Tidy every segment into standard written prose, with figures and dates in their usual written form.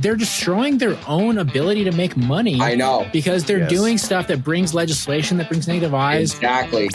they're destroying their own ability to make money. I know. Because they're doing stuff that brings legislation, that brings negative eyes. Exactly.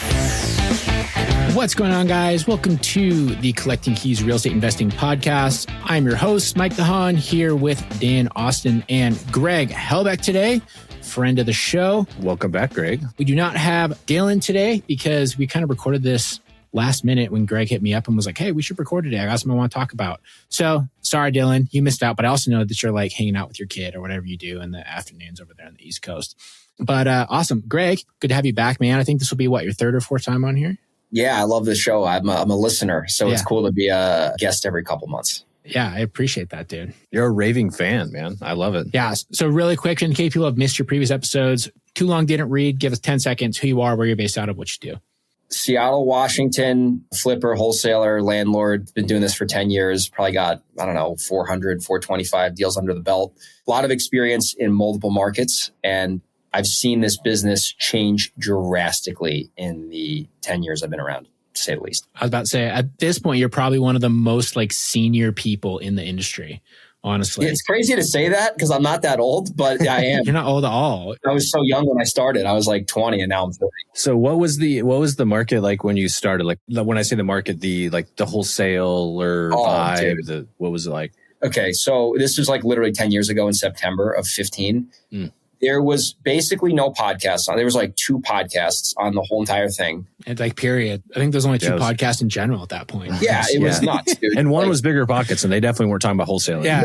What's going on, guys? Welcome to the Collecting Keys Real Estate Investing Podcast. I'm your host, Mike DeHaan, here with Dan Austin and Greg Helback today, friend of the show. Welcome back, Greg. We do not have Dylan today because we kind of recorded this last minute when Greg hit me up and was like, hey, we should record today. I got something I want to talk about. So sorry, Dylan, you missed out, but I also know that you're like hanging out with your kid or whatever you do in the afternoons over there on the East Coast. But awesome. Greg, good to have you back, man. I think this will be your third or fourth time on here? Yeah, I love the show. I'm a listener, so It's cool to be a guest every couple months. Yeah, I appreciate that, dude. You're a raving fan, man. I love it. Yeah. So really quick, in case people have missed your previous episodes, too long didn't read, give us 10 seconds, who you are, where you're based out of, what you do. Seattle, Washington, flipper, wholesaler, landlord. Been doing this for 10 years. Probably got, 400, 425 deals under the belt. A lot of experience in multiple markets. And I've seen this business change drastically in the 10 years I've been around, to say the least. I was about to say, at this point, you're probably one of the most senior people in the industry, honestly. It's crazy to say that because I'm not that old, but I am. You're not old at all. I was so young when I started. I was 20 and now I'm 30. So what was the market like when you started? Like when I say the market, the wholesaler vibe, what was it like? Okay. So this was literally 10 years ago in September of 15. There was basically no podcasts on. There was 2 podcasts on the whole entire thing. And period. I think there's only 2 podcasts in general at that point. Yeah, it was nuts, dude. And one was Bigger Pockets, and they definitely weren't talking about wholesaling. Yeah,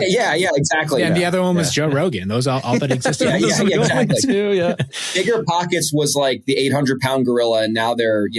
exactly. Yeah, and the other one was Joe Rogan. Those all that existed. Exactly. Bigger Pockets was the 800-pound gorilla, and now they're,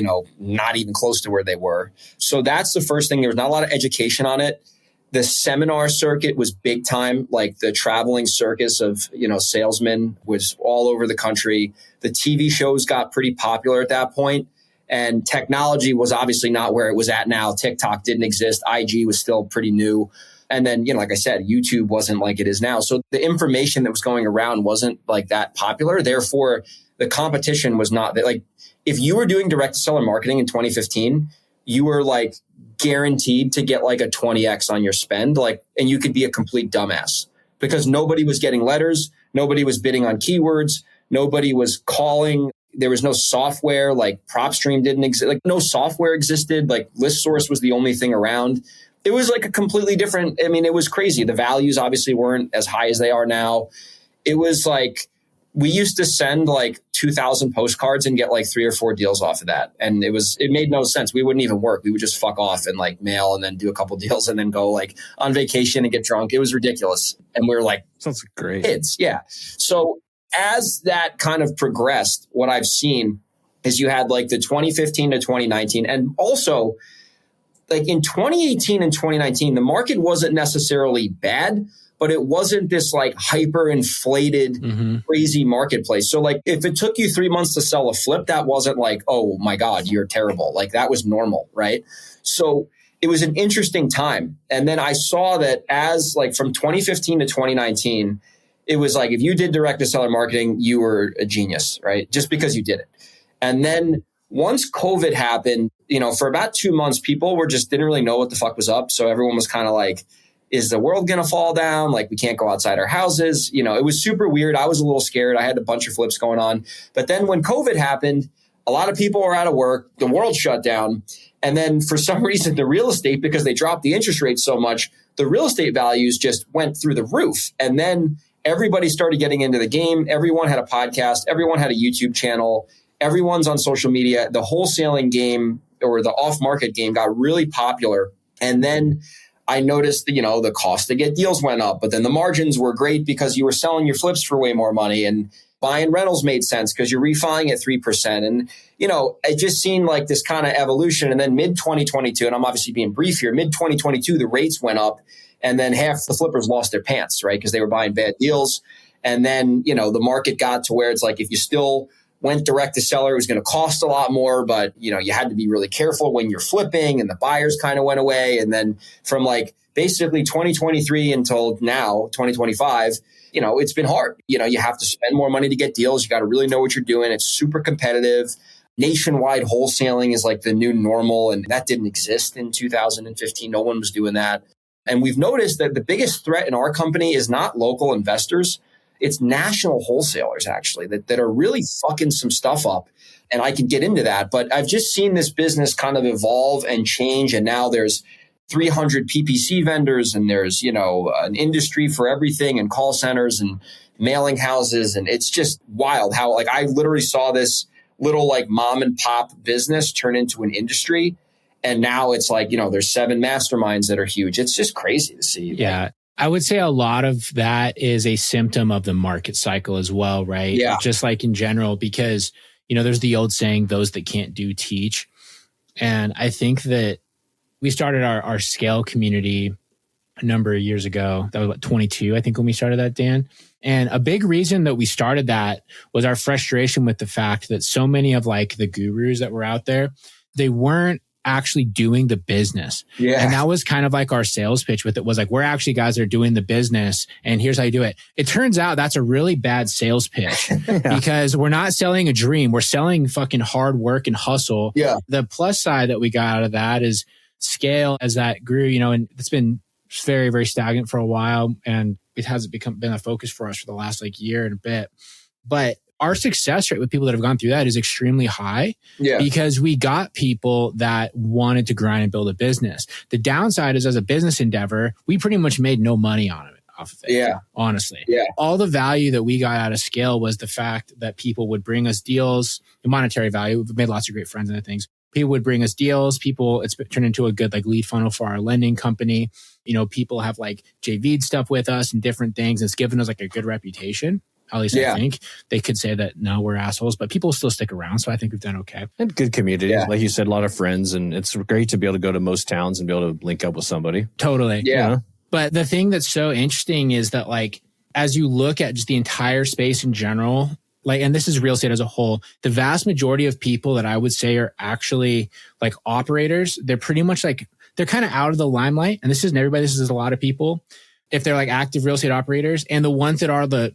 not even close to where they were. So that's the first thing. There was not a lot of education on it. The seminar circuit was big time, the traveling circus of, salesmen was all over the country. The TV shows got pretty popular at that point, and technology was obviously not where it was at now. TikTok didn't exist. IG was still pretty new. And then, like I said, YouTube wasn't like it is now. So the information that was going around wasn't that popular. Therefore, the competition was not that. If you were doing direct seller marketing in 2015, you were guaranteed to get a 20x on your spend, and you could be a complete dumbass because nobody was getting letters. Nobody was bidding on keywords. Nobody was calling. There was no software, PropStream didn't exist. No software existed. ListSource was the only thing around. It was a completely different. It was crazy. The values obviously weren't as high as they are now. It was we used to send 2,000 postcards and get 3 or 4 deals off of that. And it made no sense. We wouldn't even work. We would just fuck off and mail and then do a couple deals and then go on vacation and get drunk. It was ridiculous. And we were sounds great. Kids. Yeah. So as that kind of progressed, what I've seen is you had the 2015 to 2019. And also in 2018 and 2019, the market wasn't necessarily bad, but it wasn't this hyper inflated, crazy marketplace. So if it took you 3 months to sell a flip, that wasn't oh my God, you're terrible. That was normal, right? So it was an interesting time. And then I saw that as from 2015 to 2019, it was if you did direct to seller marketing, you were a genius, right? Just because you did it. And then once COVID happened, for about 2 months, people didn't really know what the fuck was up. So everyone was kind of is the world going to fall down? We can't go outside our houses. It was super weird. I was a little scared. I had a bunch of flips going on. But then when COVID happened, a lot of people were out of work. The world shut down. And then for some reason, the real estate, because they dropped the interest rate so much, the real estate values just went through the roof. And then everybody started getting into the game. Everyone had a podcast. Everyone had a YouTube channel. Everyone's on social media. The wholesaling game or the off-market game got really popular. And then I noticed the cost to get deals went up, but then the margins were great because you were selling your flips for way more money, and buying rentals made sense because you're refining at 3%. And, it just seemed like this kind of evolution. And then mid 2022, and I'm obviously being brief here, mid 2022, the rates went up and then half the flippers lost their pants, right? Because they were buying bad deals. And then, the market got to where it's if you still went direct to seller, it was going to cost a lot more, but you had to be really careful when you're flipping, and the buyers kind of went away. And then from basically 2023 until now, 2025, it's been hard. You have to spend more money to get deals. You got to really know what you're doing. It's super competitive. Nationwide wholesaling is the new normal, and that didn't exist in 2015. No one was doing that. And we've noticed that the biggest threat in our company is not local investors. It's national wholesalers, actually, that are really fucking some stuff up. And I can get into that. But I've just seen this business kind of evolve and change. And now there's 300 PPC vendors, and there's, an industry for everything, and call centers and mailing houses. And it's just wild how, I literally saw this little mom and pop business turn into an industry. And now it's there's 7 masterminds that are huge. It's just crazy to see. Yeah. I would say a lot of that is a symptom of the market cycle as well, right? Yeah. Just like in general, because, there's the old saying, those that can't do, teach. And I think that we started our scale community a number of years ago. That was 22, I think, when we started that, Dan. And a big reason that we started that was our frustration with the fact that so many of the gurus that were out there, they weren't actually doing the business. Yeah. And that was kind of our sales pitch with it was we're actually guys that are doing the business, and here's how you do it. It turns out that's a really bad sales pitch because we're not selling a dream. We're selling fucking hard work and hustle. Yeah. The plus side that we got out of that is scale as that grew, and it's been very, very stagnant for a while, and it hasn't been a focus for us for the last year and a bit. But our success rate with people that have gone through that is extremely high because we got people that wanted to grind and build a business. The downside is, as a business endeavor, we pretty much made no money off of it. Yeah. Honestly. Yeah. All the value that we got out of scale was the fact that people would bring us deals, the monetary value. We've made lots of great friends and other things. People would bring us deals. It's turned into a good lead funnel for our lending company. People have JV'd stuff with us and different things. It's given us a good reputation. At least I think. They could say that, no, we're assholes, but people still stick around. So I think we've done okay. And good community. Yeah. Like you said, a lot of friends. And it's great to be able to go to most towns and be able to link up with somebody. Totally. Yeah. But the thing that's so interesting is that as you look at just the entire space in general, and this is real estate as a whole, the vast majority of people that I would say are actually operators, they're pretty much they're kind of out of the limelight. And this isn't everybody. This is a lot of people. If they're active real estate operators, and the ones that are the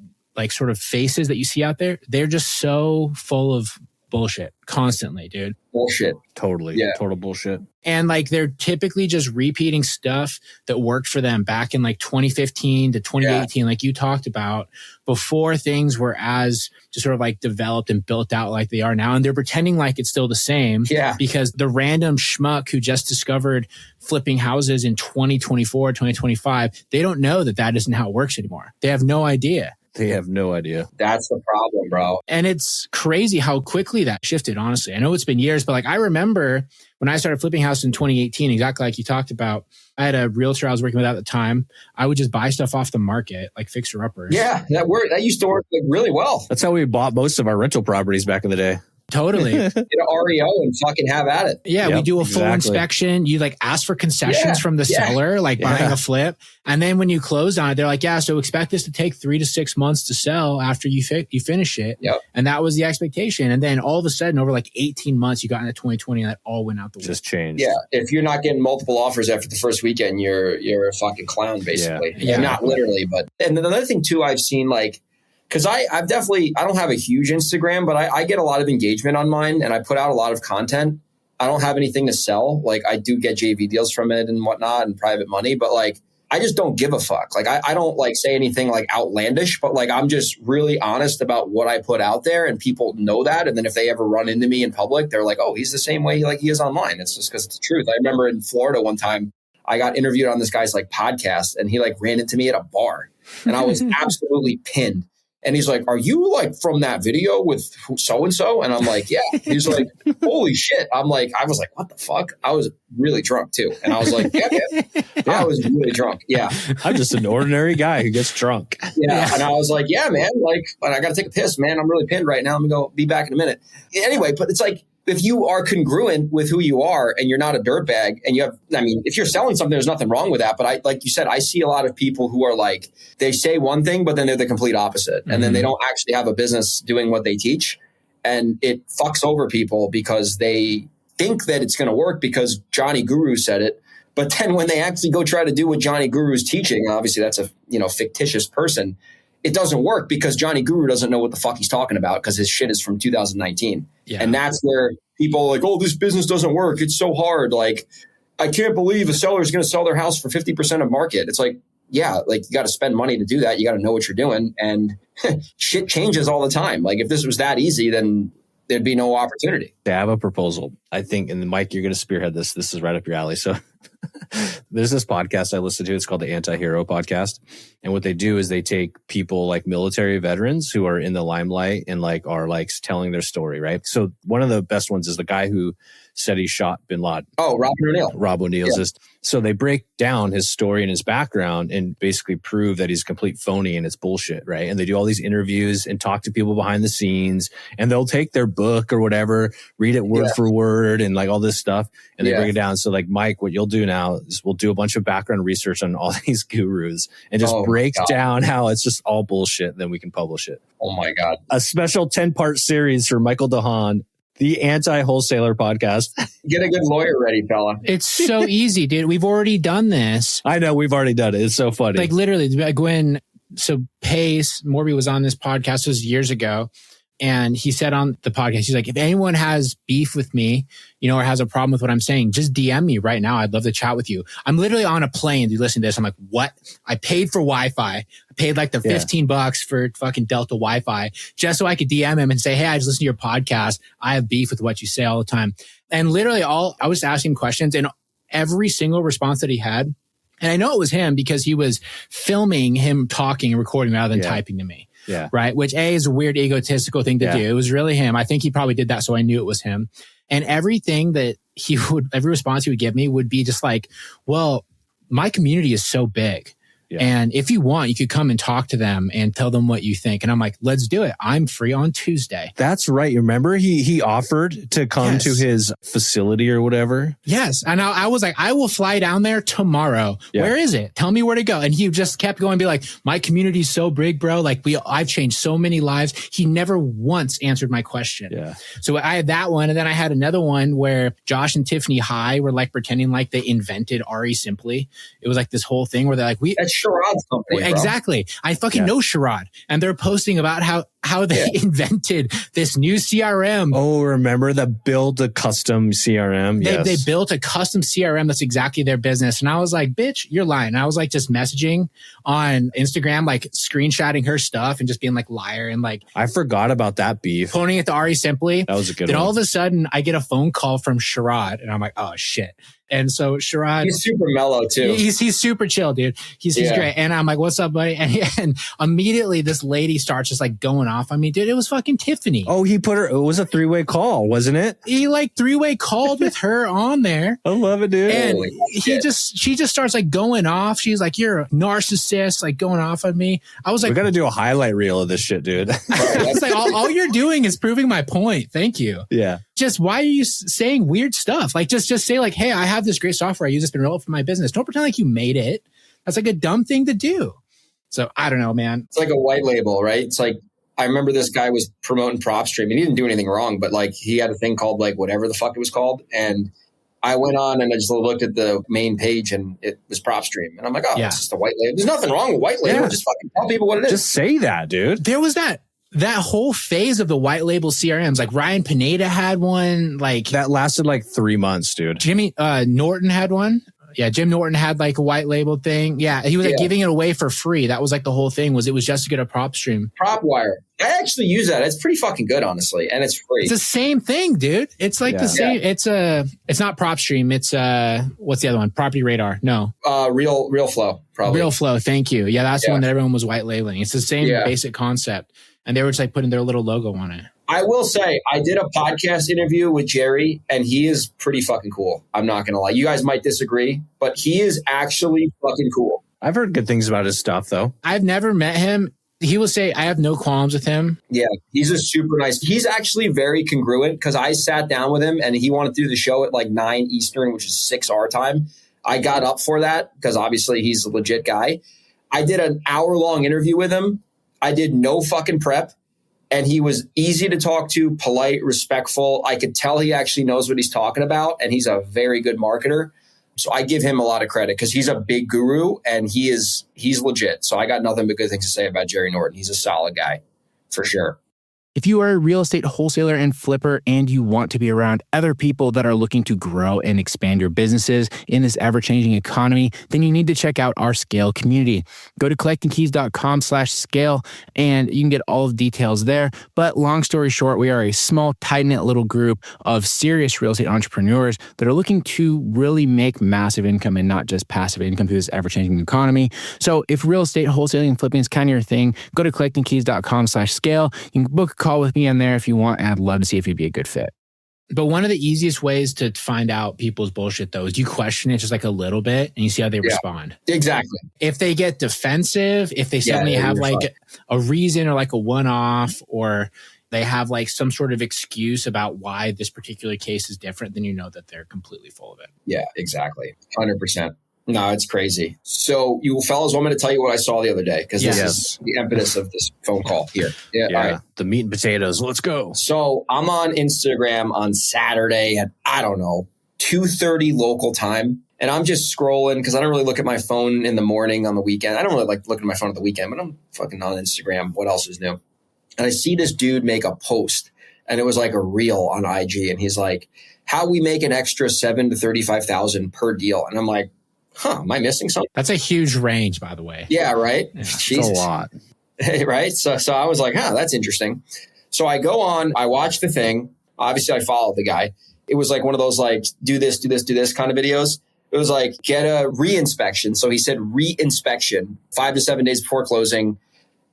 sort of faces that you see out there, they're just so full of bullshit constantly, dude. Bullshit. Totally. Yeah. Total bullshit. And they're typically just repeating stuff that worked for them back in 2015 to 2018, like you talked about, before things were as just sort of developed and built out like they are now. And they're pretending it's still the same because the random schmuck who just discovered flipping houses in 2024, 2025, they don't know that isn't how it works anymore. They have no idea. They have no idea. That's the problem, bro. And it's crazy how quickly that shifted, honestly. I know it's been years, but I remember when I started flipping houses in 2018, exactly like you talked about, I had a realtor I was working with at the time. I would just buy stuff off the market, fixer-uppers. Yeah, that used to work really well. That's how we bought most of our rental properties back in the day. Totally. Get an REO and fucking have at it. Yeah, we do a full inspection. You ask for concessions from the seller, buying a flip. And then when you close on it, they're yeah, so expect this to take 3 to 6 months to sell after you finish it. Yep. And that was the expectation. And then all of a sudden, over 18 months, you got into 2020 and that all went out the window. Just changed. Yeah. If you're not getting multiple offers after the first weekend, you're a fucking clown, basically. Yeah. Not literally, but. And another thing too, I've seen because I don't have a huge Instagram, but I get a lot of engagement on mine, and I put out a lot of content. I don't have anything to sell. I do get JV deals from it and whatnot and private money, but I just don't give a fuck. I don't say anything outlandish, but I'm just really honest about what I put out there, and people know that. And then if they ever run into me in public, they're oh, he's the same way he is online. It's just because it's the truth. I remember in Florida one time, I got interviewed on this guy's podcast, and he ran into me at a bar, and I was absolutely pinned. And he's are you from that video with so-and-so? And I'm yeah. He's holy shit. I was what the fuck? I was really drunk too. And I was yeah. I was really drunk. Yeah. I'm just an ordinary guy who gets drunk. Yeah. And I was yeah, man, I got to take a piss, man. I'm really pinned right now. I'm going to go be back in a minute. Anyway, but it's if you are congruent with who you are and you're not a dirtbag and you have, if you're selling something, there's nothing wrong with that. But like you said, I see a lot of people who are they say one thing, but then they're the complete opposite. And then they don't actually have a business doing what they teach. And it fucks over people because they think that it's going to work because Johnny Guru said it. But then when they actually go try to do what Johnny Guru is teaching, obviously that's a fictitious person. It doesn't work because Johnny Guru doesn't know what the fuck he's talking about because his shit is from 2019. Yeah. And that's where people are oh, this business doesn't work. It's so hard. I can't believe a seller is going to sell their house for 50% of market. It's like, yeah, like you got to spend money to do that. You got to know what you're doing, and shit changes all the time. Like if this was that easy, then there'd be no opportunity. I have a proposal. I think, and Mike, you're going to spearhead this. This is right up your alley. So there's this podcast I listen to. It's called the Anti-Hero Podcast. And what they do is they take people like military veterans who are in the limelight and like are like telling their story, right? So one of the best ones is the guy who said he shot bin Laden. Oh, Rob O'Neill. Rob O'Neill's. Yeah. So they break down his story and his background and basically prove that he's a complete phony and it's bullshit, right? And they do all these interviews and talk to people behind the scenes, and they'll take their book or whatever, read it word for word and like all this stuff, and they bring it down. So like, Mike, what you'll do now is we'll do a bunch of background research on all these gurus and just break down how it's just all bullshit. Then we can publish it. Oh my God. A special 10-part series for Michael DeHaan, the Anti-Wholesaler Podcast. Get a good lawyer ready, fella. It's so easy, dude. We've already done this. I know, we've already done it. It's so funny. Like literally, like when Pace, Morby was on this podcast, this was years ago. And he said on the podcast, he's like, if anyone has beef with me, or has a problem with what I'm saying, just DM me right now. I'd love to chat with you. I'm literally on a plane. You listen to this. I'm like, what? I paid for Wi-Fi. I paid like the $15 for fucking Delta Wi-Fi just so I could DM him and say, hey, I just listened to your podcast. I have beef with what you say all the time. And literally I was asking questions, and every single response that he had, and I know it was him because he was filming him talking and recording rather than typing to me. Yeah. Right. Which is a weird egotistical thing to do. It was really him. I think he probably did that. So I knew it was him. And everything that every response he would give me would be just like, well, my community is so big. Yeah. And if you want, you could come and talk to them and tell them what you think. And I'm like, let's do it. I'm free on Tuesday. That's right. You remember he offered to come to his facility or whatever? Yes. And I was like, I will fly down there tomorrow. Yeah. Where is it? Tell me where to go. And he just kept going and be like, my community's so big, bro. Like I've changed so many lives. He never once answered my question. Yeah. So I had that one. And then I had another one where Josh and Tiffany High were like pretending like they invented Ari Simply. It was like this whole thing where they're like, That's Sharad's company, bro. Exactly. I fucking know Sharad. And they're posting about how they invented this new CRM. Oh, remember the build a custom CRM? They built a custom CRM that's exactly their business. And I was like, bitch, you're lying. And I was like just messaging on Instagram, like screenshotting her stuff and just being like liar. And like, I forgot about that beef. Pointing it to Ari Simply. That was a good then one. All of a sudden I get a phone call from Sharad and I'm like, oh shit. And so Sharad, he's super mellow too. He's super chill, dude. He's great. And I'm like, what's up, buddy? And immediately this lady starts just like going off on me, dude. It was fucking Tiffany. Oh, it was a 3-way call, wasn't it? He like 3-way called with her on there. I love it, dude. And she just starts like going off. She's like, you're a narcissist, like going off on me. I was like, we got to do a highlight reel of this shit, dude. It's like all you're doing is proving my point. Thank you. Yeah. Just why are you saying weird stuff? Like just say like, hey, I have this great software I use. It's been relevant for my business. Don't pretend like you made it. That's like a dumb thing to do. So I don't know, man. It's like a white label, right? It's like, I remember this guy was promoting PropStream and he didn't do anything wrong, but like he had a thing called like whatever the fuck it was called. And I went on and I just looked at the main page and it was PropStream. And I'm like, it's just a white label. There's nothing wrong with white label. Yeah. Just fucking tell people what it is. Just say that, dude. There was that whole phase of the white label CRMs. Like Ryan Pineda had one. Like that lasted like 3 months, dude. Jimmy Norton had one. Yeah, Jim Norton had like a white label thing. Yeah, he was like giving it away for free. That was like the whole thing. It was just to get a PropStream. PropWire. I actually use that. It's pretty fucking good, honestly, and it's free. It's the same thing, dude. It's like the same. Yeah. It's not PropStream. It's what's the other one? Property Radar. No. Real Flow. Probably. Real Flow. Thank you. Yeah, that's the one that everyone was white labeling. It's the same basic concept, and they were just like putting their little logo on it. I will say, I did a podcast interview with Jerry, and he is pretty fucking cool. I'm not going to lie. You guys might disagree, but he is actually fucking cool. I've heard good things about his stuff, though. I've never met him. He will say, I have no qualms with him. Yeah, he's a super nice. He's actually very congruent because I sat down with him, and he wanted to do the show at like 9 Eastern, which is 6 our time. I got up for that because obviously he's a legit guy. I did an hour-long interview with him. I did no fucking prep. And he was easy to talk to, polite, respectful. I could tell he actually knows what he's talking about, and he's a very good marketer. So I give him a lot of credit because he's a big guru and he's legit. So I got nothing but good things to say about Jerry Norton. He's a solid guy for sure. If you are a real estate wholesaler and flipper and you want to be around other people that are looking to grow and expand your businesses in this ever-changing economy, then you need to check out our Scale community. Go to collectingkeys.com/scale and you can get all of the details there. But long story short, we are a small, tight-knit little group of serious real estate entrepreneurs that are looking to really make massive income and not just passive income through this ever-changing economy. So if real estate wholesaling and flipping is kind of your thing, go to collectingkeys.com/scale. You can book a call with me on there if you want, and I'd love to see if you'd be a good fit. But one of the easiest ways to find out people's bullshit, though, is you question it just like a little bit and you see how they respond. Exactly. If they get defensive, if they suddenly have like a reason or like a one-off, or they have like some sort of excuse about why this particular case is different, then you know that they're completely full of it. Yeah, exactly. 100%. No, it's crazy. So you fellas want me to tell you what I saw the other day? Because this is the impetus of this phone call here. Yeah. All right. The meat and potatoes. Let's go. So I'm on Instagram on Saturday at, I don't know, 2:30 local time. And I'm just scrolling because I don't really look at my phone in the morning on the weekend. I don't really like looking at my phone at the weekend, but I'm fucking on Instagram. What else is new? And I see this dude make a post, and it was like a reel on IG. And he's like, how we make an extra $7,000 to $35,000 per deal. And I'm like, am I missing something? That's a huge range, by the way. Yeah, right? Yeah, it's a lot. Right? So I was like, that's interesting. So I go on, I watch the thing. Obviously, I followed the guy. It was like one of those like, do this kind of videos. It was like, get a re-inspection. So he said re-inspection 5 to 7 days before closing,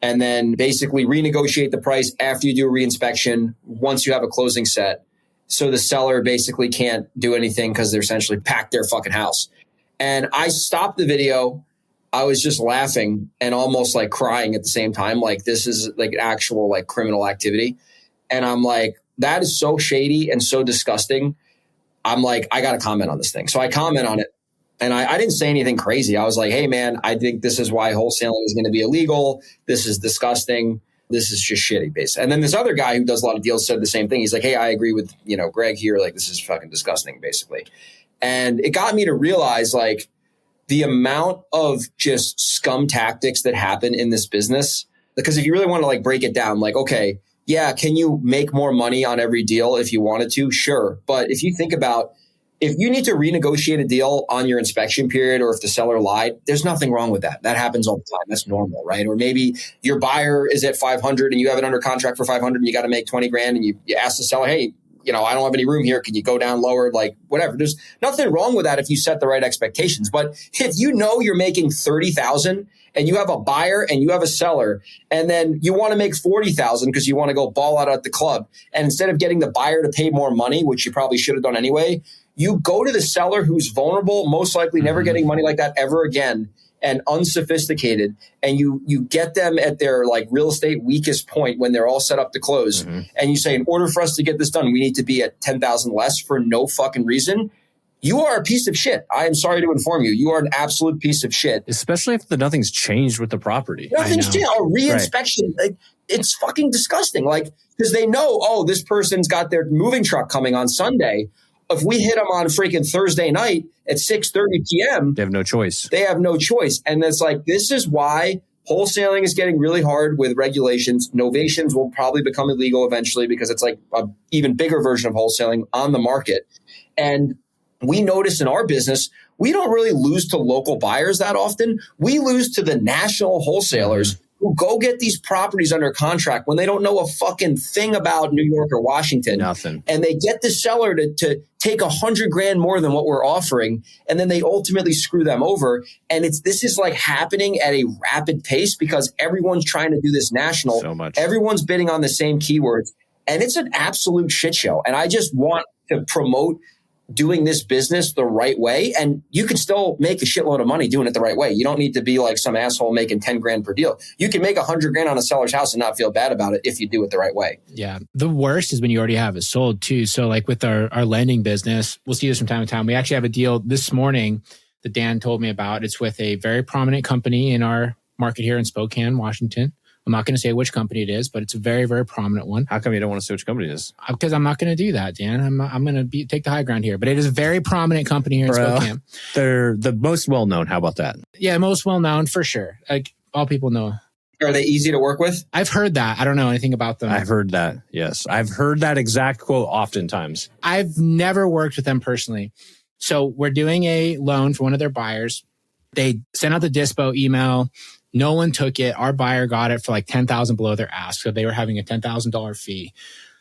and then basically renegotiate the price after you do a re-inspection once you have a closing set. So the seller basically can't do anything because they're essentially packed their fucking house. And I stopped the video. I was just laughing and almost like crying at the same time. Like, this is like an actual like criminal activity. And I'm like, that is so shady and so disgusting. I'm like, I got to comment on this thing. So I comment on it. And I didn't say anything crazy. I was like, hey, man, I think this is why wholesaling is going to be illegal. This is disgusting. This is just shitty, basically. And then this other guy who does a lot of deals said the same thing. He's like, hey, I agree with, Greg here. Like, this is fucking disgusting, basically. And it got me to realize like the amount of just scum tactics that happen in this business. Because if you really want to like break it down, like, okay, yeah, can you make more money on every deal if you wanted to? Sure. But if you think about, if you need to renegotiate a deal on your inspection period, or if the seller lied, there's nothing wrong with that. That happens all the time. That's normal, right? Or maybe your buyer is at 500 and you have it under contract for 500 and you got to make 20 grand and you ask the seller, hey, I don't have any room here. Can you go down lower? Like whatever. There's nothing wrong with that if you set the right expectations. But if you know you're making 30,000 and you have a buyer and you have a seller, and then you want to make 40,000 because you want to go ball out at the club, and instead of getting the buyer to pay more money, which you probably should have done anyway, you go to the seller who's vulnerable, most likely never getting money like that ever again, and unsophisticated, and you get them at their like real estate weakest point when they're all set up to close. And you say, in order for us to get this done, we need to be at 10,000 less for no fucking reason. You are a piece of shit. I am sorry to inform you. You are an absolute piece of shit. Especially if nothing's changed with the property. Nothing's changed. A re-inspection. Right. Like, it's fucking disgusting. Like, because they know, this person's got their moving truck coming on Sunday. If we hit them on freaking Thursday night at 6:30 p.m., they have no choice. They have no choice. And it's like, this is why wholesaling is getting really hard with regulations. Novations will probably become illegal eventually because it's like a even bigger version of wholesaling on the market. And we notice in our business, we don't really lose to local buyers that often. We lose to the national wholesalers who go get these properties under contract when they don't know a fucking thing about New York or Washington. Nothing. And they get the seller to take $100,000 more than what we're offering. And then they ultimately screw them over. And this is like happening at a rapid pace because everyone's trying to do this national. So much. Everyone's bidding on the same keywords. And it's an absolute shit show. And I just want to promote doing this business the right way. And you can still make a shitload of money doing it the right way. You don't need to be like some asshole making 10 grand per deal. You can make $100,000 on a seller's house and not feel bad about it if you do it the right way. Yeah. The worst is when you already have it sold too. So like with our lending business, we'll see this from time to time. We actually have a deal this morning that Dan told me about. It's with a very prominent company in our market here in Spokane, Washington. I'm not going to say which company it is, but it's a very, very prominent one. How come you don't want to say which company it is? Because I'm not going to do that, Dan. I'm going to take the high ground here. But it is a very prominent company here in Spokane. They're the most well-known. How about that? Yeah, most well-known for sure. Like all people know Are they easy to work with? I've heard that. I don't know anything about them. I've heard that. Yes. I've heard that exact quote oftentimes. I've never worked with them personally. So we're doing a loan for one of their buyers. They sent out the dispo email. No one took it. Our buyer got it for like $10,000 below their ask. So they were having a $10,000 fee.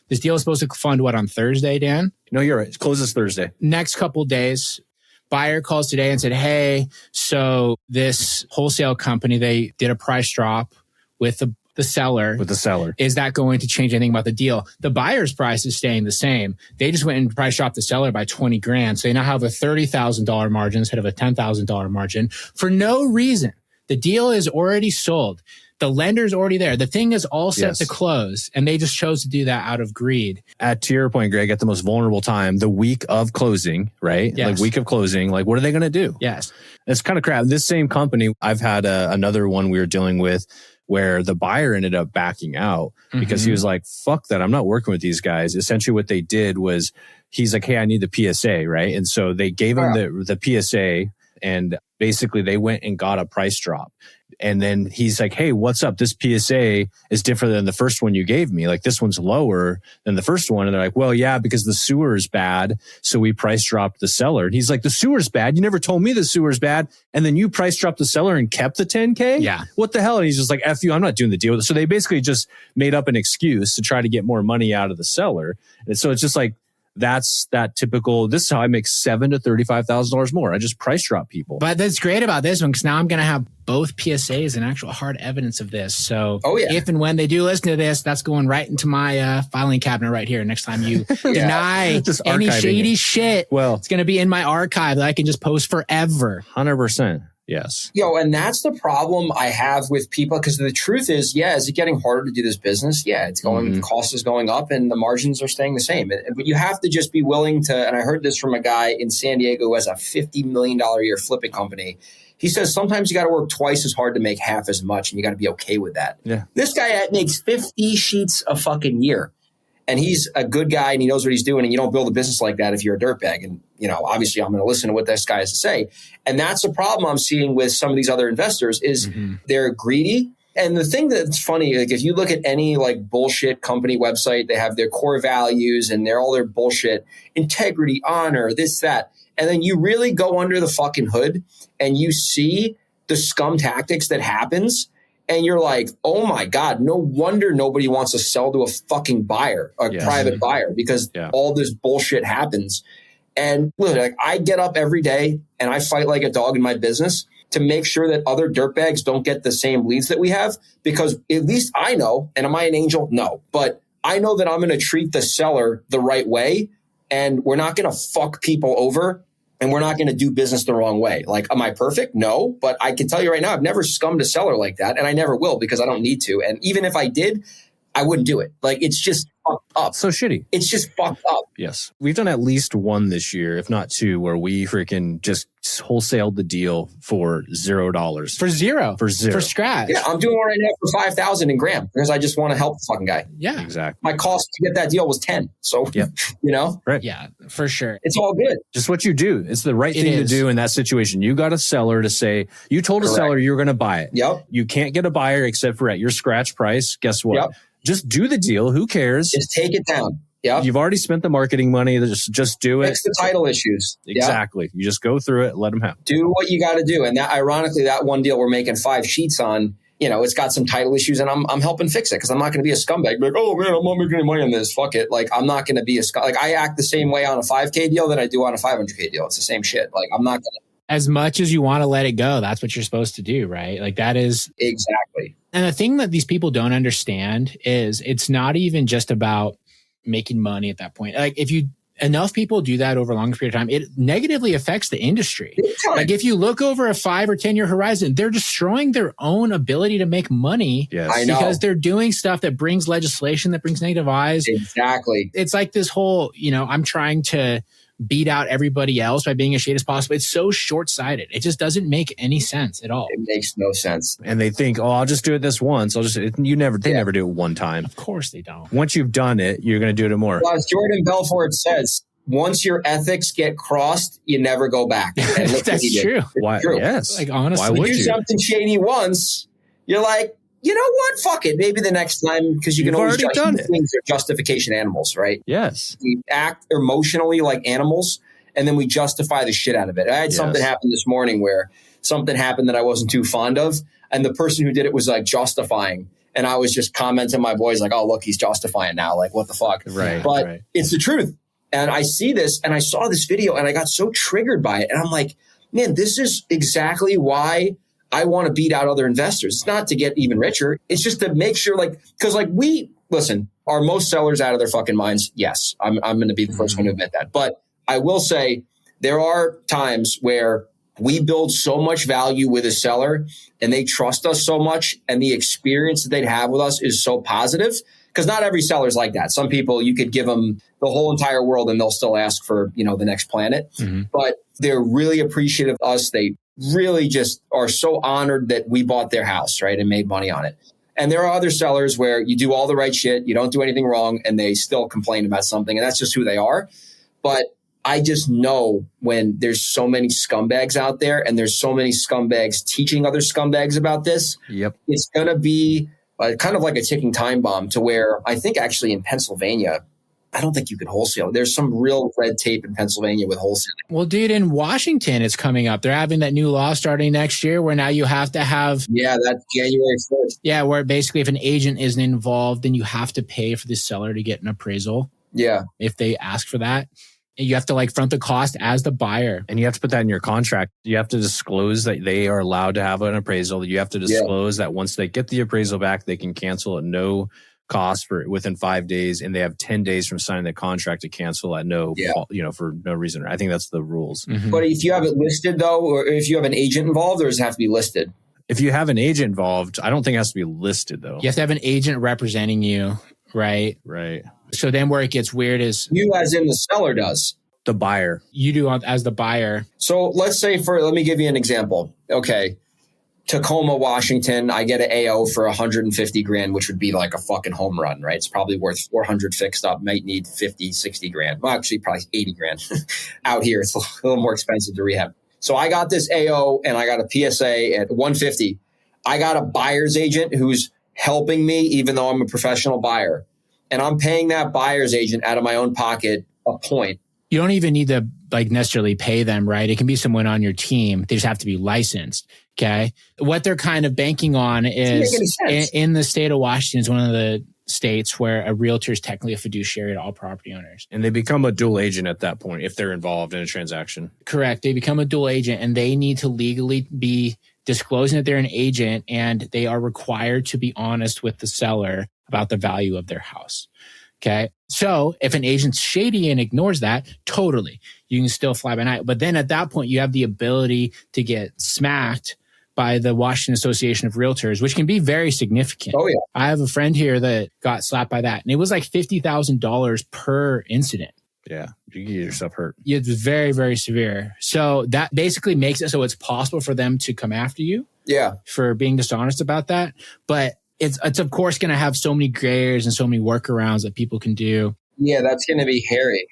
This deal is supposed to fund what on Thursday, Dan? No, you're right. It closes Thursday. Next couple of days, buyer calls today and said, hey, so this wholesale company, they did a price drop with the seller. With the seller. Is that going to change anything about the deal? The buyer's price is staying the same. They just went and price dropped the seller by 20 grand. So they now have a $30,000 margin instead of a $10,000 margin for no reason. The deal is already sold. The lender's already there. The thing is all set to close, and they just chose to do that out of greed. To your point, Greg, at the most vulnerable time, the week of closing, right? Yes. Like week of closing, like what are they going to do? Yes. It's kind of crap. This same company, I've had another one we were dealing with where the buyer ended up backing out because he was like, fuck that. I'm not working with these guys. Essentially what they did was he's like, hey, I need the PSA, right? And so they gave him the PSA, and basically they went and got a price drop. And then he's like, hey, what's up? This PSA is different than the first one you gave me. Like this one's lower than the first one. And they're like, well, yeah, because the sewer is bad. So we price dropped the seller. And he's like, the sewer's bad. You never told me the sewer's bad. And then you price dropped the seller and kept the 10K? Yeah. What the hell? And he's just like, F you, I'm not doing the deal. So they basically just made up an excuse to try to get more money out of the seller. And so it's just like, that's that typical, this is how I make $7,000 to $35,000 more. I just price drop people. But that's great about this one because now I'm going to have both PSAs and actual hard evidence of this. So if and when they do listen to this, that's going right into my filing cabinet right here. Next time you deny any shady shit, well, it's going to be in my archive that I can just post forever. 100%. Yes. And that's the problem I have with people, because the truth is, is it getting harder to do this business? Yeah, it's going, the cost is going up and the margins are staying the same. But you have to just be willing to, and I heard this from a guy in San Diego who has a $50 million a year flipping company. He says sometimes you got to work twice as hard to make half as much, and you got to be okay with that. Yeah. This guy makes 50 sheets a fucking year. And he's a good guy and he knows what he's doing. And you don't build a business like that if you're a dirtbag. And, obviously I'm going to listen to what this guy has to say. And that's the problem I'm seeing with some of these other investors is they're greedy. And the thing that's funny, like if you look at any like bullshit company website, they have their core values and they're all their bullshit, integrity, honor, this, that. And then you really go under the fucking hood and you see the scum tactics that happens. And you're like, oh my God, no wonder nobody wants to sell to a fucking buyer, a private buyer, because all this bullshit happens. And look, like I get up every day and I fight like a dog in my business to make sure that other dirtbags don't get the same leads that we have, because at least I know, and am I an angel? No, but I know that I'm going to treat the seller the right way and we're not going to fuck people over. And we're not going to do business the wrong way. Like, am I perfect? No. But I can tell you right now, I've never scummed a seller like that. And I never will because I don't need to. And even if I did, I wouldn't do it. Like, it's just fucked up. So shitty. It's just fucked up. Yes. We've done at least one this year, if not two, where we freaking just wholesaled the deal for $0. For zero. For scratch. Yeah, I'm doing one right now for 5,000 in Graham because I just want to help the fucking guy. Yeah. Exactly. My cost to get that deal was 10. So, Right. Yeah, for sure. It's all good. Just what you do. It's the right thing to do in that situation. You got a seller to say, you told a seller you were going to buy it. Yep. You can't get a buyer except for at your scratch price. Guess what? Yep. Just do the deal. Who cares? Just take it down. Yeah. You've already spent the marketing money. Just do it. Fix the title issues. Exactly. You just go through it. Let them have. Do what you got to do. And that, ironically, that one deal we're making 5 sheets on, it's got some title issues and I'm helping fix it because I'm not going to be a scumbag. Like, oh man, I'm not making any money on this. Fuck it. Like, I'm not going to be a like I act the same way on a 5K deal that I do on a 500K deal. It's the same shit. Like, I'm not going to. As much as you want to let it go, that's what you're supposed to do, right? Like that is exactly. And the thing that these people don't understand is it's not even just about making money at that point. Like if you enough people do that over a longer period of time, it negatively affects the industry. Like if you look over a 5 or 10 year horizon, they're destroying their own ability to make money because they're doing stuff that brings legislation, that brings negative eyes. Exactly. It's like this whole, I'm trying to beat out everybody else by being as shady as possible. It's so short-sighted. It just doesn't make any sense at all. It makes no sense. And they think, oh, I'll just do it this once. They never do it one time. Of course they don't. Once you've done it, you're going to do it more. Well, as Jordan Belfort says, once your ethics get crossed, you never go back. And That's true. Why? True. Yes. Like honestly, why would you do something shady once, you're like, you know what? Fuck it. Maybe the next time, because you can always already done it. Things are justification animals, right? Yes. We act emotionally like animals, and then we justify the shit out of it. I had something happen this morning where something happened that I wasn't too fond of, and the person who did it was like justifying. And I was just commenting my boys like, oh, look, he's justifying now. Like, what the fuck? Right. But it's the truth. And I see this, and I saw this video, and I got so triggered by it. And I'm like, man, this is exactly why I want to beat out other investors. It's not to get even richer. It's just to make sure, like, because like listen, are most sellers out of their fucking minds? Yes. I'm going to be the first one to admit that. But I will say there are times where we build so much value with a seller and they trust us so much, and the experience that they'd have with us is so positive. Because not every seller is like that. Some people, you could give them the whole entire world and they'll still ask for, the next planet. But they're really appreciative of us. They really just are so honored that we bought their house, right, and made money on it. And there are other sellers where you do all the right shit, you don't do anything wrong, and they still complain about something. And that's just who they are. But I just know when there's so many scumbags out there and there's so many scumbags teaching other scumbags about this, it's going to be kind of like a ticking time bomb, to where I think actually in Pennsylvania, I don't think you can wholesale. There's some real red tape in Pennsylvania with wholesaling. Well, dude, in Washington, it's coming up. They're having that new law starting next year where now you have to have... Yeah, that's January 1st. Yeah, where basically if an agent isn't involved, then you have to pay for the seller to get an appraisal. Yeah. If they ask for that. And you have to front the cost as the buyer. And you have to put that in your contract. You have to disclose that they are allowed to have an appraisal. You have to disclose that once they get the appraisal back, they can cancel at no cost within 5 days, and they have 10 days from signing the contract to cancel at for no reason. I think that's the rules. But if you have it listed though, or if you have an agent involved, or does it have to be listed? If you have an agent involved, I don't think it has to be listed though. You have to have an agent representing you, right? Right. So then where it gets weird is... You as in the seller does. The buyer. You do as the buyer. So let's say let me give you an example. Okay. Tacoma, Washington, I get an AO for 150 grand, which would be like a fucking home run, right? It's probably worth 400 fixed up, might need 50, 60 grand. Well, actually probably 80 grand. Out here, it's a little more expensive to rehab. So I got this AO and I got a PSA at 150. I got a buyer's agent who's helping me, even though I'm a professional buyer. And I'm paying that buyer's agent out of my own pocket a point. You don't even need to necessarily pay them, right? It can be someone on your team. They just have to be licensed. Okay. What they're kind of banking on is in the state of Washington is one of the states where a realtor is technically a fiduciary to all property owners. And they become a dual agent at that point if they're involved in a transaction. Correct. They become a dual agent, and they need to legally be disclosing that they're an agent, and they are required to be honest with the seller about the value of their house. Okay. So if an agent's shady and ignores that, totally, you can still fly by night. But then at that point, you have the ability to get smacked by the Washington Association of Realtors, which can be very significant. Oh, yeah. I have a friend here that got slapped by that, and it was like $50,000 per incident. Yeah. You get yourself hurt. It was very, very severe. So that basically makes it so it's possible for them to come after you. Yeah. For being dishonest about that. But it's of course going to have so many gray areas and so many workarounds that people can do. Yeah, that's going to be hairy.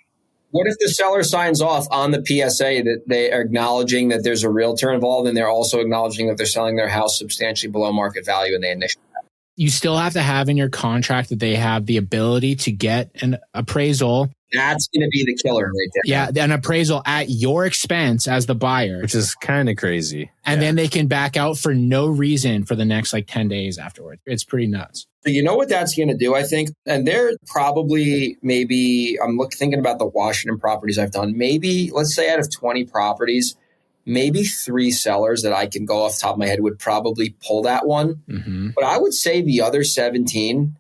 What if the seller signs off on the PSA that they are acknowledging that there's a realtor involved, and they're also acknowledging that they're selling their house substantially below market value and they initially have? You still have to have in your contract that they have the ability to get an appraisal. That's going to be the killer right there. Yeah, an appraisal at your expense as the buyer. Which is kind of crazy. And then they can back out for no reason for the next 10 days afterwards. It's pretty nuts. So you know what that's going to do, I think? And they're probably I'm thinking about the Washington properties I've done. Maybe, let's say out of 20 properties, maybe 3 sellers that I can go off the top of my head would probably pull that one. Mm-hmm. But I would say the other 17,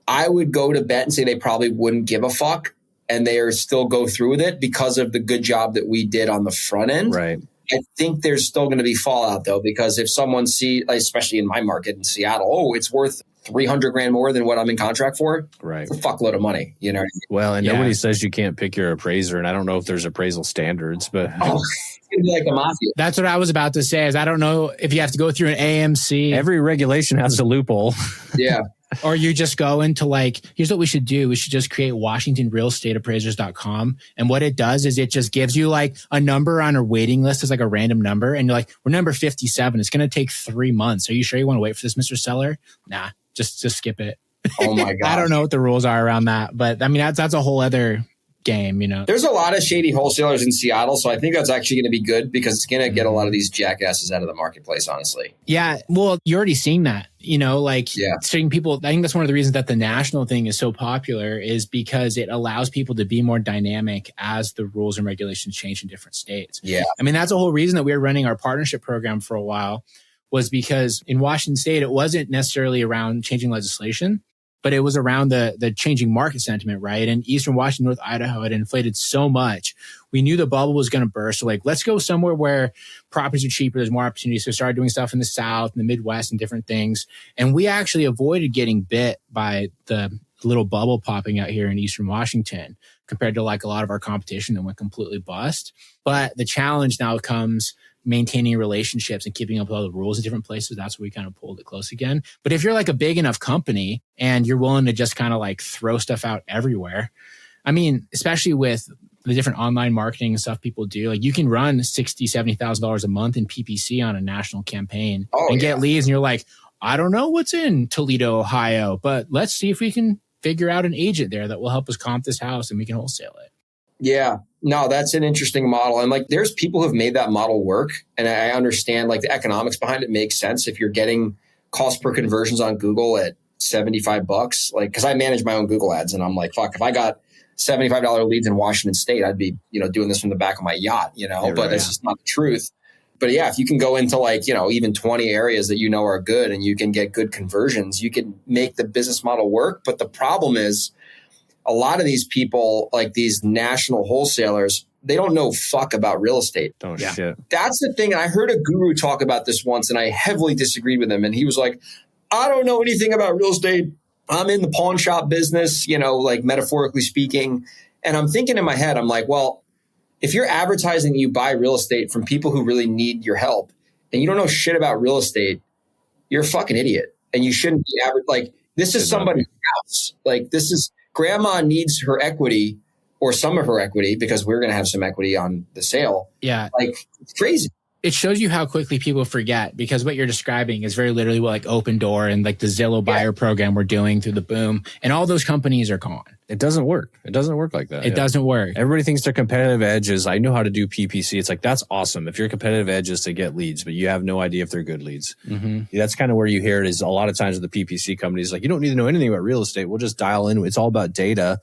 I would go to bet and say they probably wouldn't give a fuck. And they still go through with it because of the good job that we did on the front end. Right. I think there's still going to be fallout though, because if someone especially in my market in Seattle, it's worth 300 grand more than what I'm in contract for. Right. It's a fuckload of money. You know what I mean? Well, and nobody says you can't pick your appraiser. And I don't know if there's appraisal standards, but it's going to be like the mafia. That's what I was about to say is I don't know if you have to go through an AMC. Every regulation has a loophole. Yeah. Or you just go into like, here's what we should do. We should just create WashingtonRealEstateAppraisers.com. And what it does is it just gives you like a number on a waiting list as like a random number. And you're like, we're number 57. It's going to take 3 months. Are you sure you want to wait for this, Mr. Seller? Nah, just skip it. Oh my God. I don't know what the rules are around that, but I mean, that's a whole other game, you know. There's a lot of shady wholesalers in Seattle, so I think that's actually going to be good because it's going to get a lot of these jackasses out of the marketplace, honestly. Yeah, well, you're already seeing that, you know, like certain people. I think that's one of the reasons that the national thing is so popular is because it allows people to be more dynamic as the rules and regulations change in different states. Yeah. I mean, that's the whole reason that we were running our partnership program for a while was because in Washington State, it wasn't necessarily around changing legislation, but it was around the changing market sentiment, right? And Eastern Washington, North Idaho had inflated so much. We knew the bubble was going to burst. So like, let's go somewhere where properties are cheaper. There's more opportunities. So we started doing stuff in the South and the Midwest and different things. And we actually avoided getting bit by the little bubble popping out here in Eastern Washington compared to like a lot of our competition that went completely bust. But the challenge now comes maintaining relationships and keeping up with all the rules in different places. That's where we kind of pulled it close again. But if you're like a big enough company and you're willing to just kind of like throw stuff out everywhere, I mean, especially with the different online marketing and stuff people do, like you can run $60,000, $70,000 a month in PPC on a national campaign and get leads. And you're like, I don't know what's in Toledo, Ohio, but let's see if we can figure out an agent there that will help us comp this house and we can wholesale it. Yeah, no, that's an interesting model. And like, there's people who have made that model work. And I understand like the economics behind it makes sense. If you're getting cost per conversions on Google at $75, like, cause I manage my own Google ads and I'm like, fuck, if I got $75 leads in Washington State, I'd be, doing this from the back of my yacht, but it's just not the truth. But yeah, if you can go into like, even 20 areas that are good and you can get good conversions, you can make the business model work. But the problem is, a lot of these people, like these national wholesalers, they don't know fuck about real estate. Shit. That's the thing. And I heard a guru talk about this once and I heavily disagreed with him. And he was like, I don't know anything about real estate. I'm in the pawn shop business, like metaphorically speaking. And I'm thinking in my head, I'm like, well, if you're advertising you buy real estate from people who really need your help and you don't know shit about real estate, you're a fucking idiot. And you shouldn't be like, this is somebody's house. Like grandma needs her equity or some of her equity because we're going to have some equity on the sale. Yeah. Like it's crazy. It shows you how quickly people forget because what you're describing is very literally what like Open Door and like the Zillow buyer program we're doing through the boom. And all those companies are gone. It doesn't work. It doesn't work like that. It doesn't work. Everybody thinks their competitive edge is, I know how to do PPC. It's like, that's awesome. If your competitive edge is to get leads, but you have no idea if they're good leads. Mm-hmm. That's kind of where you hear it is a lot of times with the PPC companies, like, you don't need to know anything about real estate. We'll just dial in. It's all about data.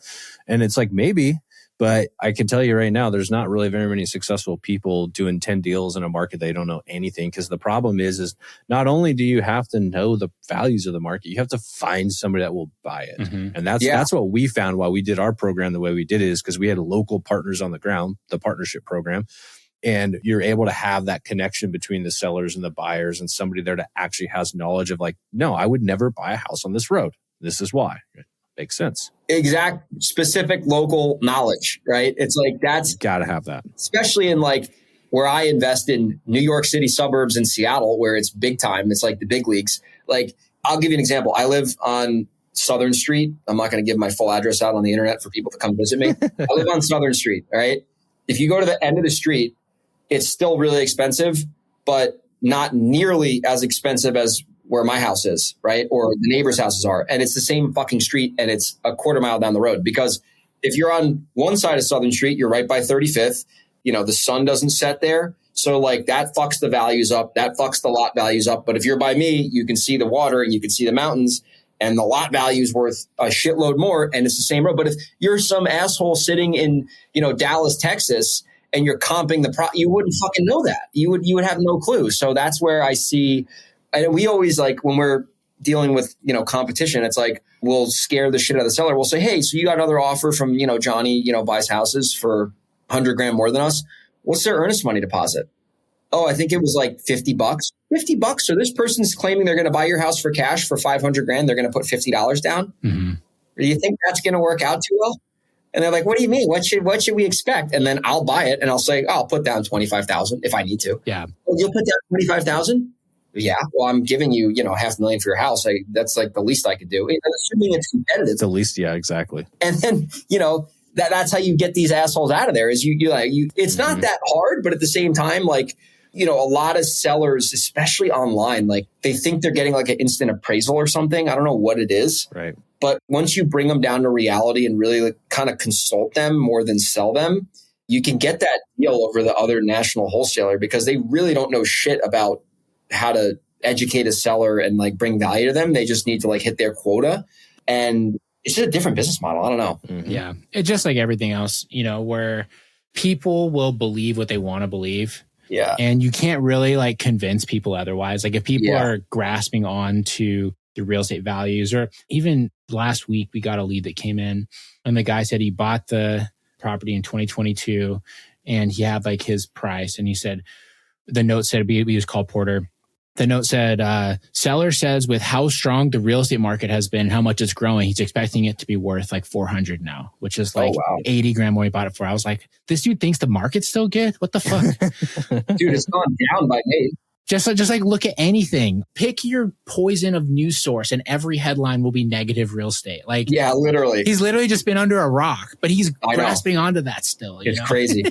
And it's like, maybe, but I can tell you right now, there's not really very many successful people doing 10 deals in a market they don't know anything. Because the problem is not only do you have to know the values of the market, you have to find somebody that will buy it. Mm-hmm. And that's what we found while we did our program the way we did it is because we had local partners on the ground, the partnership program. And you're able to have that connection between the sellers and the buyers and somebody there that actually has knowledge of like, no, I would never buy a house on this road. This is why. Makes sense. Exact specific local knowledge, right? It's like that's got to have that, especially in like where I invest in New York City suburbs in Seattle, where it's big time. It's like the big leagues. Like I'll give you an example. I live on Southern Street. I'm not going to give my full address out on the internet for people to come visit me. I live on Southern Street. All right. If you go to the end of the street, it's still really expensive, but not nearly as expensive as where my house is, right? Or the neighbors' houses are. And it's the same fucking street and it's a quarter mile down the road. Because if you're on one side of Southern Street, you're right by 35th, the sun doesn't set there. So like that fucks the values up. That fucks the lot values up. But if you're by me, you can see the water and you can see the mountains and the lot value is worth a shitload more. And it's the same road. But if you're some asshole sitting in, Dallas, Texas, and you're comping you wouldn't fucking know that. You would have no clue. So that's where I see. And we always like when we're dealing with, competition, it's like, we'll scare the shit out of the seller. We'll say, hey, so you got another offer from, Johnny, buys houses for $100,000 more than us. What's their earnest money deposit? Oh, I think it was like $50. $50. So this person's claiming they're going to buy your house for cash for $500,000. They're going to put $50 down. Mm-hmm. Do you think that's going to work out too well? And they're like, what do you mean? What should we expect? And then I'll buy it and I'll say, I'll put down $25,000 if I need to. Yeah. Well, you'll put down $25,000? Yeah. Well, I'm giving you, $500,000 for your house. That's like the least I could do. Assuming it's competitive. It's the least. Yeah, exactly. And then, that's how you get these assholes out of there is it's not that hard, but at the same time, a lot of sellers, especially online, they think they're getting like an instant appraisal or something. I don't know what it is. Right. But once you bring them down to reality and really kind of consult them more than sell them, you can get that deal over the other national wholesaler because they really don't know shit about how to educate a seller and bring value to them. They just need to hit their quota. And it's just a different business model. I don't know. Mm-hmm. Yeah. It's just like everything else, where people will believe what they want to believe. Yeah. And you can't really convince people otherwise. If people are grasping on to the real estate values, or even last week, we got a lead that came in and the guy said he bought the property in 2022 and he had his price. And he said, the note said, we was called Porter. The note said, seller says with how strong the real estate market has been, how much it's growing, he's expecting it to be worth 400 now, which is 80 grand more he bought it for. I was like, this dude thinks the market's still good? What the fuck? Dude, it's gone down by me. Just look at anything. Pick your poison of news source and every headline will be negative real estate. Yeah, literally. He's literally just been under a rock, but he's grasping onto that still. It's crazy.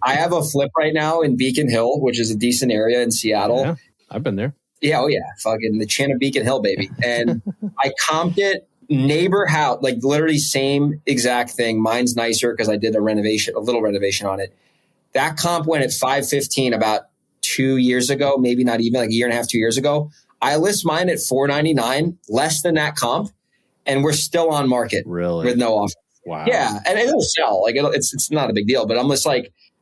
I have a flip right now in Beacon Hill, which is a decent area in Seattle. Yeah, I've been there. Yeah, oh yeah. Fucking the chin of Beacon Hill, baby. And I comped it neighbor house, literally same exact thing. Mine's nicer because I did a little renovation on it. That comp went at 515 about 2 years ago, maybe not even a year and a half, 2 years ago. I list mine at 499, less than that comp, and we're still on market. Really? With no offer. Wow. Yeah, and it'll sell. It's not a big deal, but I'm just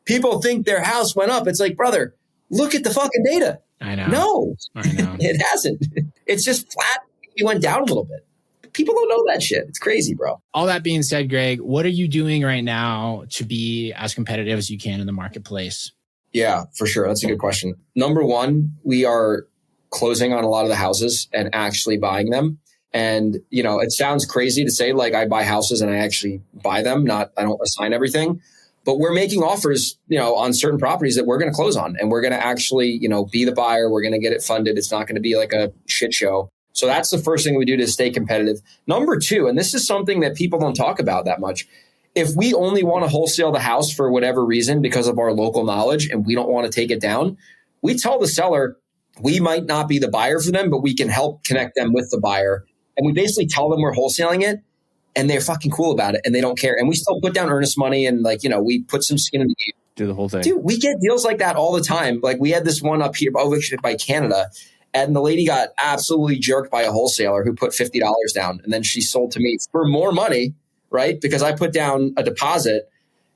people think their house went up. It's brother, look at the fucking data. I know. No, I know. It hasn't. It's just flat. It went down a little bit. People don't know that shit. It's crazy, bro. All that being said, Greg, what are you doing right now to be as competitive as you can in the marketplace? Yeah, for sure. That's a good question. Number one, we are closing on a lot of the houses and actually buying them. And, it sounds crazy to say I buy houses and I actually buy them, I don't assign everything. But we're making offers, on certain properties that we're going to close on. And we're going to actually, be the buyer. We're going to get it funded. It's not going to be a shit show. So that's the first thing we do to stay competitive. Number two, and this is something that people don't talk about that much. If we only want to wholesale the house for whatever reason because of our local knowledge and we don't want to take it down, we tell the seller we might not be the buyer for them, but we can help connect them with the buyer. And we basically tell them we're wholesaling it and they're fucking cool about it and they don't care. And we still put down earnest money and we put some skin in the game. Do the whole thing. Dude, we get deals like that all the time. We had this one up here by Canada and the lady got absolutely jerked by a wholesaler who put $50 down. And then she sold to me for more money. Right? Because I put down a deposit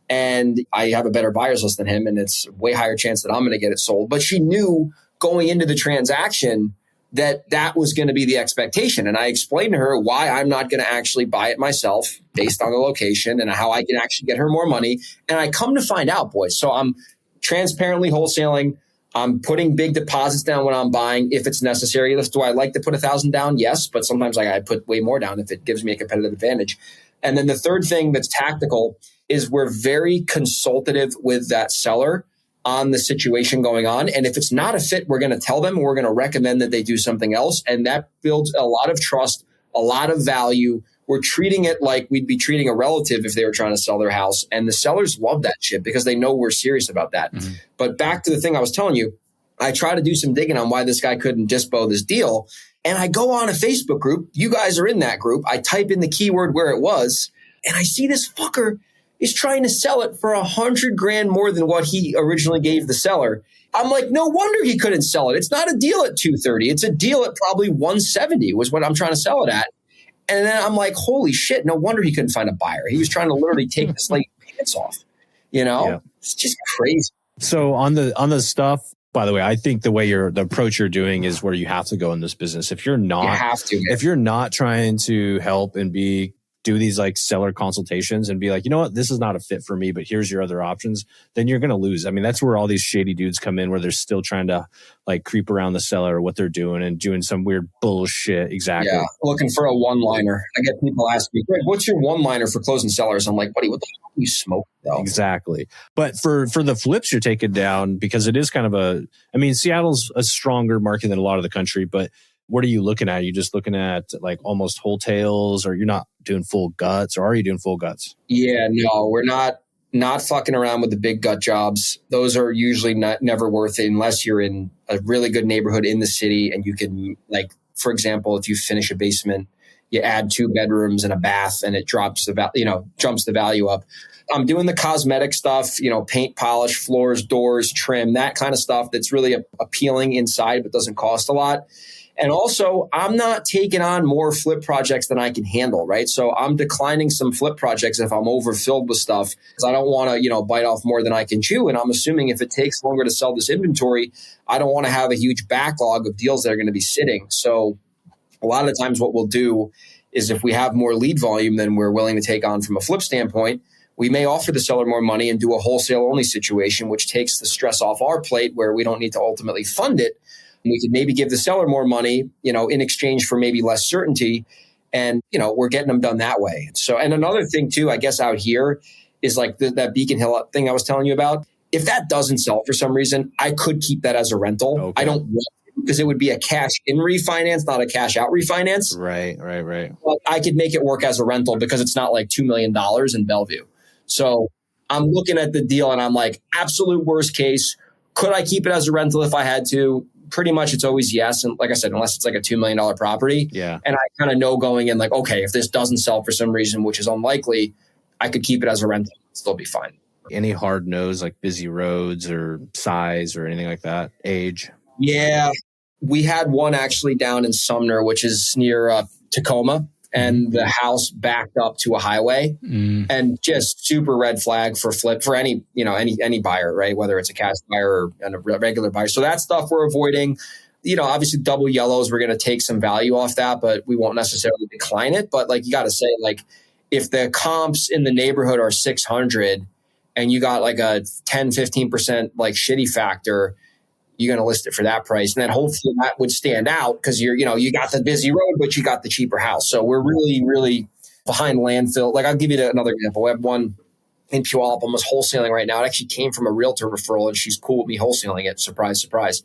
and I have a better buyer's list than him and it's way higher chance that I'm going to get it sold. But she knew going into the transaction that was going to be the expectation. And I explained to her why I'm not going to actually buy it myself based on the location and how I can actually get her more money. And I come to find out, boys. So I'm transparently wholesaling. I'm putting big deposits down when I'm buying if it's necessary. Do I like to put 1,000 down? Yes. But sometimes I put way more down if it gives me a competitive advantage. And then the third thing that's tactical is we're very consultative with that seller on the situation going on. And if it's not a fit, we're going to tell them, we're going to recommend that they do something else. And that builds a lot of trust, a lot of value. We're treating it like we'd be treating a relative if they were trying to sell their house. And the sellers love that shit because they know we're serious about that. Mm-hmm. But back to the thing I was telling you, I try to do some digging on why this guy couldn't dispo this deal. And I go on a Facebook group. You guys are in that group. I type in the keyword where it was, and I see this fucker is trying to sell it for $100,000 more than what he originally gave the seller. I'm like, no wonder he couldn't sell it. It's not a deal at 230. It's a deal at probably 170 was what I'm trying to sell it at. And then I'm like, holy shit, no wonder he couldn't find a buyer. He was trying to literally take this late pants off. Yeah. It's just crazy. So on the stuff, by the way, I think the approach you're doing is where you have to go in this business. If you're not, you have to, if you're not trying to help and do do these like seller consultations and be like, you know what, this is not a fit for me, but here's your other options, then you're going to lose. I mean, that's where all these shady dudes come in, where they're still trying to like creep around the seller or what they're doing and doing some weird bullshit. Exactly. Yeah, looking for a one-liner. I get people asking me, Greg, what's your one-liner for closing sellers? I'm like, buddy, what the hell are you smoking though? Exactly. But for the flips you're taking down, because it is kind of Seattle's a stronger market than a lot of the country, but what are you looking at? Are you just looking at like almost wholesales, or you're not doing full guts, or are you doing full guts? Yeah, no, we're not fucking around with the big gut jobs. Those are usually never worth it unless you're in a really good neighborhood in the city and you can, like, for example, if you finish a basement, you add 2 bedrooms and a bath and it jumps the value up. I'm doing the cosmetic stuff, paint, polish, floors, doors, trim, that kind of stuff that's really appealing inside but doesn't cost a lot. And also, I'm not taking on more flip projects than I can handle, right? So I'm declining some flip projects if I'm overfilled with stuff, because I don't want to, bite off more than I can chew. And I'm assuming if it takes longer to sell this inventory, I don't want to have a huge backlog of deals that are going to be sitting. So a lot of the times what we'll do is, if we have more lead volume than we're willing to take on from a flip standpoint, we may offer the seller more money and do a wholesale only situation, which takes the stress off our plate, where we don't need to ultimately fund it. We could maybe give the seller more money, in exchange for maybe less certainty. And, we're getting them done that way. So, and another thing too, I guess out here is like that Beacon Hill thing I was telling you about. If that doesn't sell for some reason, I could keep that as a rental. Okay. I don't want it, because it would be a cash in refinance, not a cash out refinance. Right. But I could make it work as a rental because it's not like $2 million in Bellevue. So I'm looking at the deal and I'm like, absolute worst case, could I keep it as a rental if I had to? Pretty much it's always yes. And like I said, unless it's like a $2 million property. Yeah. And I kind of know going in like, okay, if this doesn't sell for some reason, which is unlikely, I could keep it as a rental. It'll still be fine. Any hard nose, like busy roads or size or anything like that? Age? Yeah. We had one actually down in Sumner, which is near Tacoma. And the house backed up to a highway, and just super red flag for flip for any buyer, right? Whether it's a cash buyer or a regular buyer. So that stuff we're avoiding. Obviously double yellows, we're going to take some value off that, but we won't necessarily decline it. But like, you got to say, like, if the comps in the neighborhood are 600 and you got like a 10-15% like shitty factor, you're going to list it for that price. And then hopefully that would stand out because you got the busy road, but you got the cheaper house. So we're really, really behind landfill. Like, I'll give you another example. We have one in Puyallup, almost wholesaling right now. It actually came from a realtor referral, and she's cool with me wholesaling it. Surprise, surprise.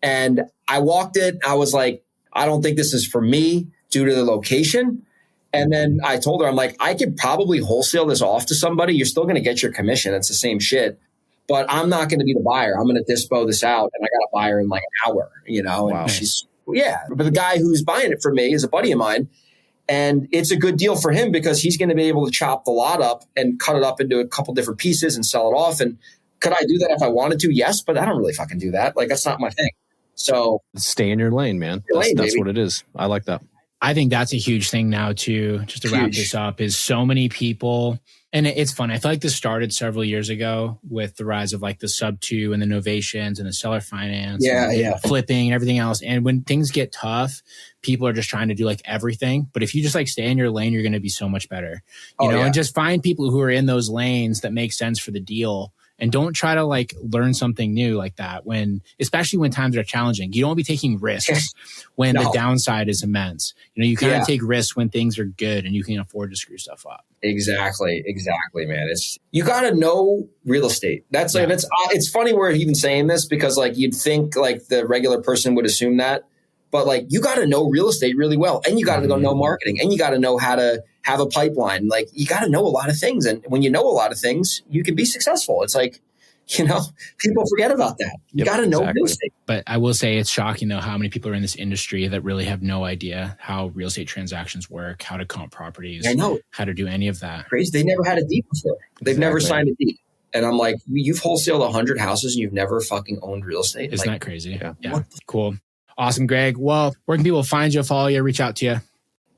And I walked it. I was like, I don't think this is for me due to the location. And then I told her, I'm like, I could probably wholesale this off to somebody. You're still going to get your commission. It's the same shit. But I'm not going to be the buyer. I'm going to dispo this out, and I got a buyer in like an hour, Wow. And she's, But the guy who's buying it from me is a buddy of mine, and it's a good deal for him because he's going to be able to chop the lot up and cut it up into a couple different pieces and sell it off. And could I do that if I wanted to? Yes, but I don't really fucking do that. Like, that's not my thing. So stay in your lane, man. That's what it is. I like that. I think that's a huge thing now too, just to wrap this up, is so many people, and it's fun. I feel like this started several years ago with the rise of like the sub 2 and the novations and the seller finance, flipping and everything else. And when things get tough, people are just trying to do like everything. But if you just like stay in your lane, you're going to be so much better, and just find people who are in those lanes that make sense for the deal. And don't try to like learn something new like that especially when times are challenging. You don't want to be taking risks when the downside is immense. You kind of take risks when things are good and you can afford to screw stuff up. Exactly, man. You got to know real estate. That's like, it's funny we're even saying this because like you'd think like the regular person would assume that, but like you got to know real estate really well, and you got to know marketing, and you got to know how to have a pipeline. Like, you got to know a lot of things. And when you know a lot of things, you can be successful. It's like, people forget about that. You got to know real estate. But I will say it's shocking though how many people are in this industry that really have no idea how real estate transactions work, how to comp properties, I know, how to do any of that. Crazy. They never had a deed before. They've never signed a deed. And I'm like, you've wholesaled 100 houses and you've never fucking owned real estate. Isn't that crazy? Yeah. Cool. Awesome, Greg. Well, where can people find you, follow you, reach out to you?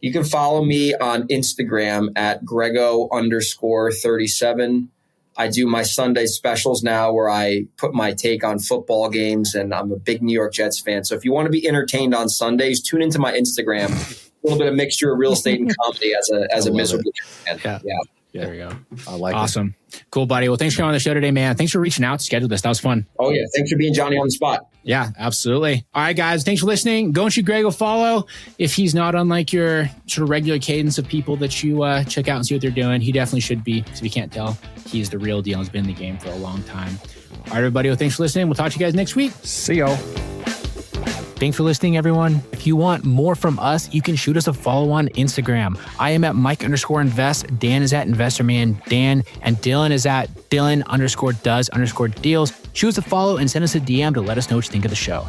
You can follow me on Instagram at Grego_37. I do my Sunday specials now where I put my take on football games, and I'm a big New York Jets fan. So if you want to be entertained on Sundays, tune into my Instagram little bit of mixture of real estate and comedy as a miserable man. Yeah. There we go. I like it. Awesome. Cool, buddy. Well, thanks for coming on the show today, man. Thanks for reaching out to schedule this. That was fun. Oh, yeah. Thanks for being Johnny on the spot. Yeah, absolutely. All right, guys. Thanks for listening. Go and shoot Greg a follow. If he's not on like your sort of regular cadence of people that you check out and see what they're doing, he definitely should be. Because if you can't tell, he's the real deal. He's been in the game for a long time. All right, everybody. Well, thanks for listening. We'll talk to you guys next week. See y'all. Thanks for listening, everyone. If you want more from us, you can shoot us a follow on Instagram. I am at Mike_invest. Dan is at InvestorManDan. And Dylan is at Dylan_does_deals. Shoot us a follow and send us a DM to let us know what you think of the show.